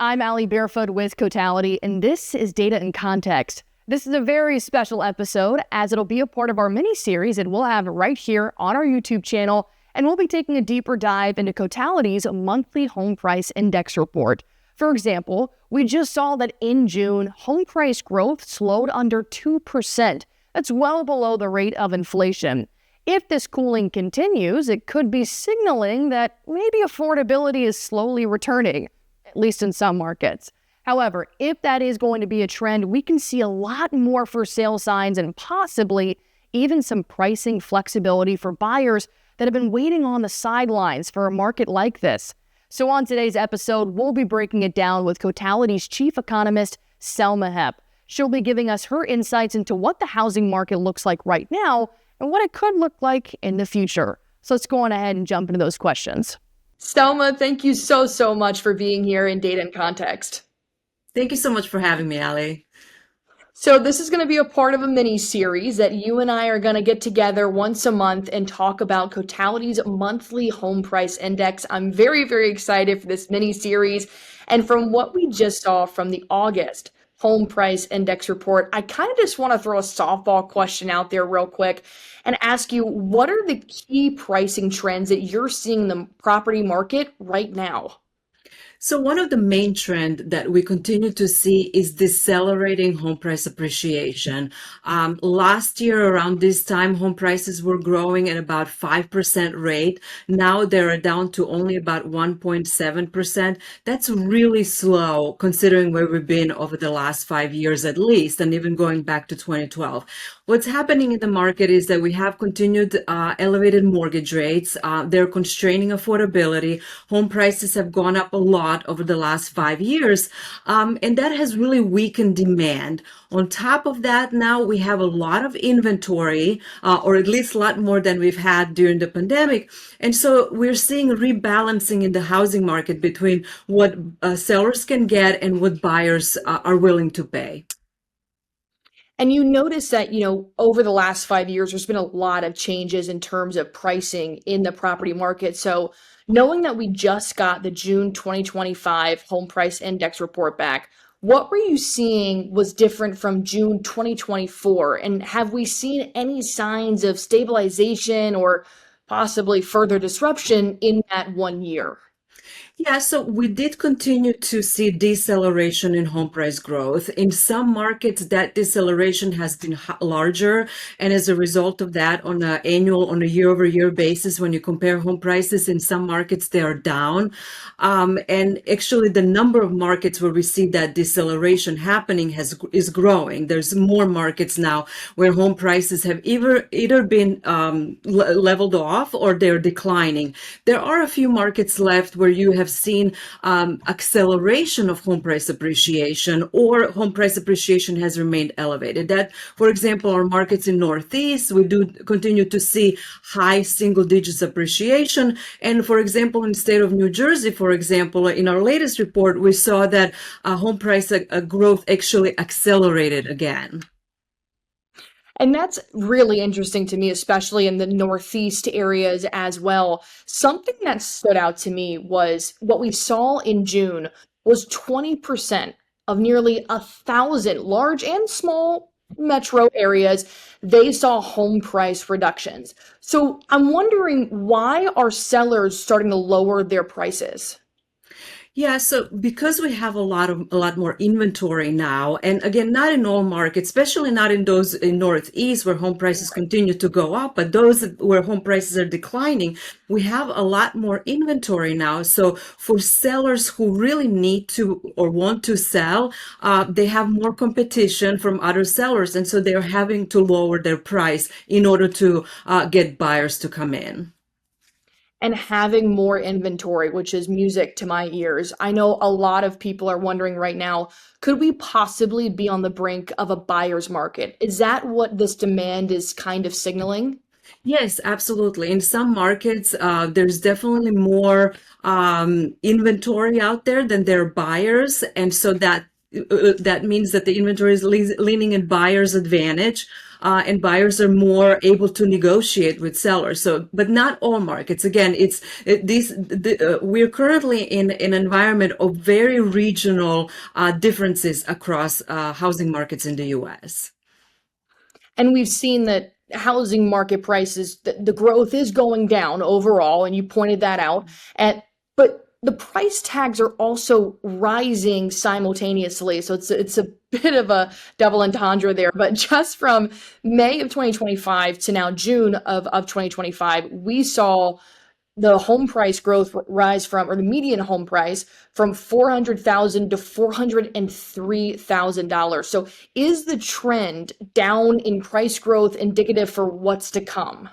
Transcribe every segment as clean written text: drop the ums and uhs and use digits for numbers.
I'm Allie Barefoot with Cotality, and this is Data in Context. This is a very special episode as it'll be a part of our mini-series that we'll have right here on our YouTube channel, and we'll be taking a deeper dive into Cotality's monthly home price index report. For example, we just saw that in June, home price growth slowed under 2%. That's well below the rate of inflation. If this cooling continues, it could be signaling that maybe affordability is slowly returning, at least in some markets. However, if that is going to be a trend, we can see a lot more for sale signs and possibly even some pricing flexibility for buyers that have been waiting on the sidelines for a market like this. So on today's episode, we'll be breaking it down with Cotality's Chief Economist Selma Hepp. She'll be giving us her insights into what the housing market looks like right now and what it could look like in the future. So let's go on ahead and jump into those questions. Selma, thank you so much for being here in Data in Context. Thank you so much for having me, Allie. So this is going to be a part of a mini-series that you and I are going to get together once a month and talk about Cotality's monthly home price index. I'm very excited for this mini-series. And from what we just saw from the August home price index report, I kind of just want to throw a softball question out there real quick and ask you, what are the key pricing trends that you're seeing in the property market right now? So one of the main trends that we continue to see is decelerating home price appreciation. Last year around this time, home prices were growing at about 5% rate. Now they're down to only about 1.7%. That's really slow considering where we've been over the last 5 years at least, and even going back to 2012. What's happening in the market is that we have continued elevated mortgage rates. They're constraining affordability. Home prices have gone up a lot over the last 5 years, and that has really weakened demand. On top of that, now we have a lot of inventory, or at least a lot more than we've had during the pandemic. And so we're seeing rebalancing in the housing market between what sellers can get and what buyers are willing to pay. And you notice that, over the last 5 years, there's been a lot of changes in terms of pricing in the property market. So knowing that we just got the June 2025 home price index report back, what were you seeing was different from June 2024? And have we seen any signs of stabilization or possibly further disruption in that 1 year? Yeah, so we did continue to see deceleration in home price growth. In some markets, that deceleration has been larger. And as a result of that, on a year-over-year basis, when you compare home prices, in some markets, they are down. And actually, the number of markets where we see that deceleration happening is growing. There's more markets now where home prices have either been leveled off or they're declining. There are a few markets left where you have seen acceleration of home price appreciation, or home price appreciation has remained elevated. That, for example, our markets in Northeast, we do continue to see high single digits appreciation. And for example, in the state of New Jersey, for example, in our latest report, we saw that home price growth actually accelerated again. And that's really interesting to me, especially in the Northeast areas as well. Something that stood out to me was what we saw in June was 20% of nearly 1,000 large and small metro areas, they saw home price reductions. So I'm wondering, why are sellers starting to lower their prices? Yeah, so because we have a lot more inventory now, and again, not in all markets, especially not in those in Northeast where home prices continue to go up, but those where home prices are declining, we have a lot more inventory now. So for sellers who really need to or want to sell, they have more competition from other sellers, and so they're having to lower their price in order to get buyers to come in. And having more inventory, which is music to my ears. I know a lot of people are wondering right now, could we possibly be on the brink of a buyer's market? Is that what this demand is kind of signaling? Yes, absolutely. In some markets, there's definitely more inventory out there than there are buyers, and so that that means that the inventory is leaning in buyer's advantage. And buyers are more able to negotiate with sellers. So, but not all markets. Again, we're currently in an environment of very regional differences across housing markets in the U.S. And we've seen that housing market prices, the growth is going down overall, and you pointed that out. But the price tags are also rising simultaneously. So it's a bit of a double entendre there. But just from May of 2025 to now June of 2025, we saw the home price growth rise from, or the median home price from 400,000 to $403,000. So is the trend down in price growth indicative for what's to come?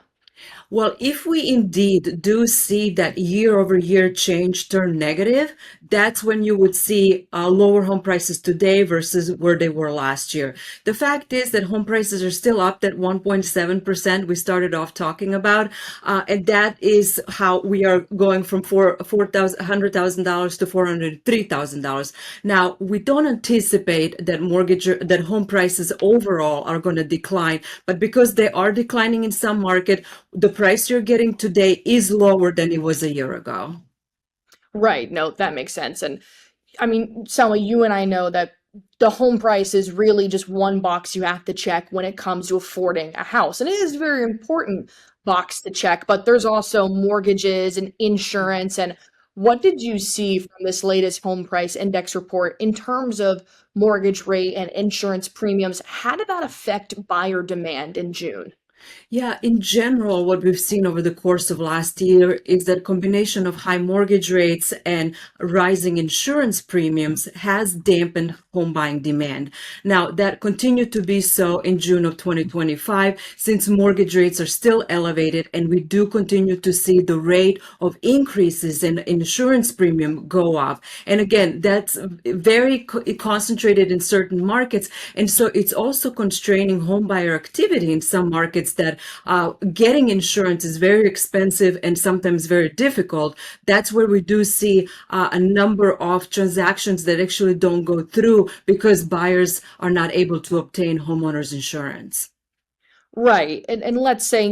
Well, if we indeed do see that year-over-year change turn negative, that's when you would see lower home prices today versus where they were last year. The fact is that home prices are still up that 1.7% we started off talking about, and that is how we are going from $100,000 to $403,000. Now, we don't anticipate that home prices overall are going to decline, but because they are declining in some market, the price you're getting today is lower than it was a year ago. Right. No, that makes sense. And I mean, Selma, you and I know that the home price is really just one box you have to check when it comes to affording a house. And it is a very important box to check, but there's also mortgages and insurance. And what did you see from this latest home price index report in terms of mortgage rate and insurance premiums? How did that affect buyer demand in June? Yeah, in general, what we've seen over the course of last year is that combination of high mortgage rates and rising insurance premiums has dampened home buying demand. Now, that continued to be so in June of 2025, since mortgage rates are still elevated and we do continue to see the rate of increases in insurance premium go up. And again, that's very concentrated in certain markets. And so it's also constraining home buyer activity in some markets that getting insurance is very expensive and sometimes very difficult. That's where we do see a number of transactions that actually don't go through because buyers are not able to obtain homeowners insurance. Right. And let's say,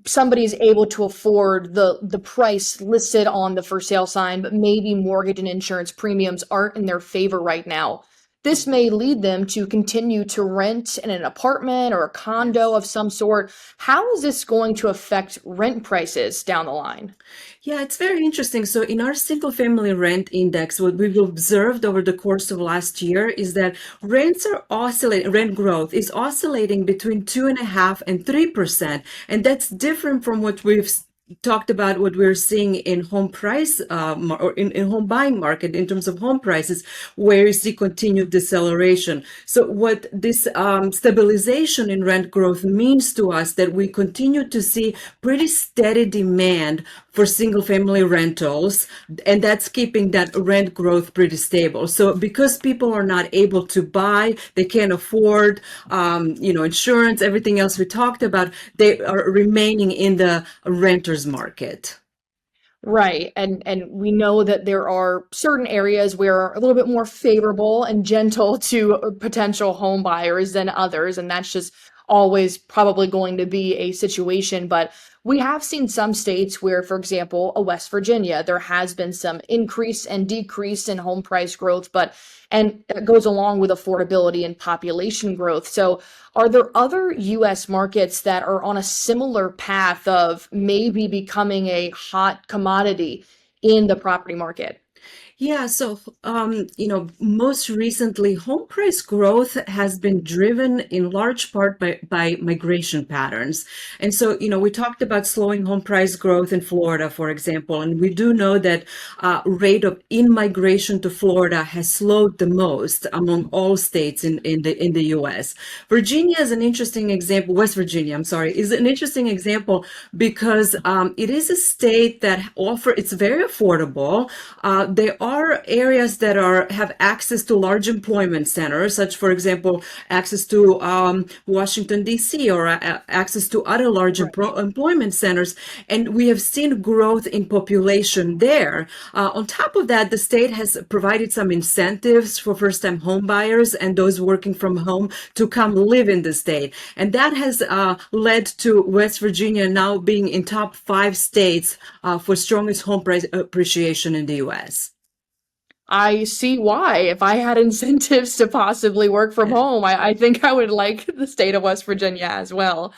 somebody's able to afford the price listed on the for sale sign, but maybe mortgage and insurance premiums aren't in their favor right now. This may lead them to continue to rent in an apartment or a condo of some sort. How is this going to affect rent prices down the line? Yeah, it's very interesting. So in our single family rent index, what we've observed over the course of last year is that rent growth is oscillating between 2.5% and 3%. And that's different from what we've talked about what we're seeing in home price or in home buying market in terms of home prices, where you see continued deceleration. So what this stabilization in rent growth means to us that we continue to see pretty steady demand for single family rentals, and that's keeping that rent growth pretty stable. So because people are not able to buy, they can't afford insurance, everything else we talked about, they are remaining in the renters market. Right. And we know that there are certain areas where are a little bit more favorable and gentle to potential home buyers than others. And that's just always probably going to be a situation. But we have seen some states where, for example, West Virginia, there has been some increase and decrease in home price growth, and that goes along with affordability and population growth. So are there other US markets that are on a similar path of maybe becoming a hot commodity in the property market? Yeah, so most recently, home price growth has been driven in large part by migration patterns. And so, we talked about slowing home price growth in Florida, for example, and we do know that rate of in-migration to Florida has slowed the most among all states in the U.S. Virginia is an interesting example. West Virginia, I'm sorry, is an interesting example because it is a state that it's very affordable. They are areas that have access to large employment centers, such, for example, access to Washington, D.C., or access to other large employment centers. And we have seen growth in population there. On top of that, the state has provided some incentives for first-time home buyers and those working from home to come live in the state. And that has led to West Virginia now being in top 5 states for strongest home price appreciation in the U.S. I see why. If I had incentives to possibly work from home, I think I would like the state of West Virginia as well.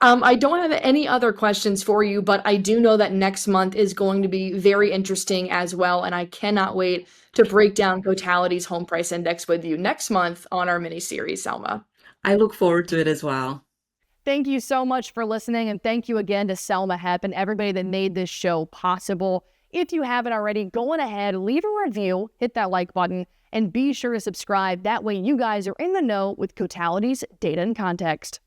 I don't have any other questions for you, but I do know that next month is going to be very interesting as well, and I cannot wait to break down Cotality's home price index with you next month on our mini series, Selma. I look forward to it as well. Thank you so much for listening, and thank you again to Selma Hepp and everybody that made this show possible. If you haven't already, go on ahead, leave a review, hit that like button, and be sure to subscribe. That way you guys are in the know with Cotality's data and context.